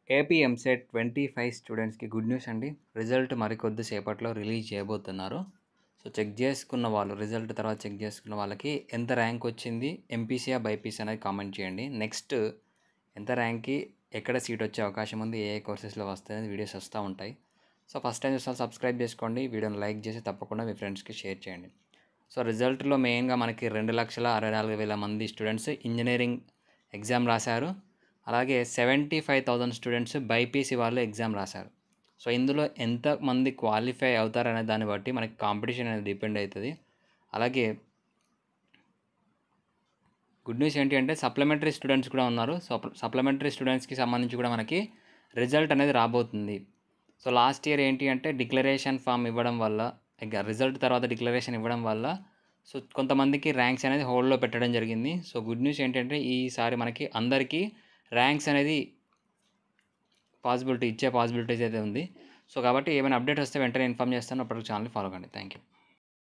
AP EAMCET 25 స్టూడెంట్స్‌కి good news అండి. Result మరికొద్ది సేపట్లో రిలీజ్ చేయబోతున్నారు. సో, చెక్ చేసుకున్న వాళ్ళు రిజల్ట్ తర్వాత చెక్ చేసుకున్న వాళ్ళకి ఎంత ర్యాంక్ వచ్చింది, ఎంపీసీయా, బైపీసీ అనేది కామెంట్ చేయండి. నెక్స్ట్ ఎంత ర్యాంక్‌కి ఎక్కడ సీట్ వచ్చే అవకాశం ఉంది, ఏ కోర్సెస్‌లో వస్తాయని వీడియోస్ వస్తూ ఉంటాయి. సో, ఫస్ట్ టైం చూసిన సబ్స్క్రైబ్ చేసుకోండి. వీడియోని లైక్ చేసి తప్పకుండా మీ ఫ్రెండ్స్‌కి షేర్ చేయండి. సో, రిజల్ట్‌లో మెయిన్‌గా మనకి 2,64,000 మంది స్టూడెంట్స్ ఇంజినీరింగ్ ఎగ్జామ్ రాశారు. అలాగే 75,000 స్టూడెంట్స్ బైపీసీ వాళ్ళు ఎగ్జామ్ రాశారు. సో, ఇందులో ఎంతమంది క్వాలిఫై అవుతారనే దాన్ని బట్టి మనకి కాంపిటీషన్ అనేది డిపెండ్ అవుతుంది. అలాగే గుడ్ న్యూస్ ఏంటి అంటే సప్లిమెంటరీ స్టూడెంట్స్ కూడా ఉన్నారు. సో, సప్లిమెంటరీ స్టూడెంట్స్కి సంబంధించి కూడా మనకి రిజల్ట్ అనేది రాబోతుంది. సో, లాస్ట్ ఇయర్ ఏంటి అంటే డిక్లరేషన్ ఫామ్ ఇవ్వడం వల్ల, ఇక రిజల్ట్ తర్వాత డిక్లరేషన్ ఇవ్వడం వల్ల సో, కొంతమందికి ర్యాంక్స్ అనేది హోల్డ్లో పెట్టడం జరిగింది. సో, గుడ్ న్యూస్ ఏంటంటే ఈసారి మనకి అందరికీ ర్యాంక్స్ అనేది ఇచ్చే పాసిబిలిటీస్ అయితే ఉంది. సో, కాబట్టి ఏమైనా అప్డేట్ వస్తే వెంటనే ఇన్ఫార్మ్ చేస్తాను. అప్పటికి ఛానల్ ఫాలో కండి. Thank you.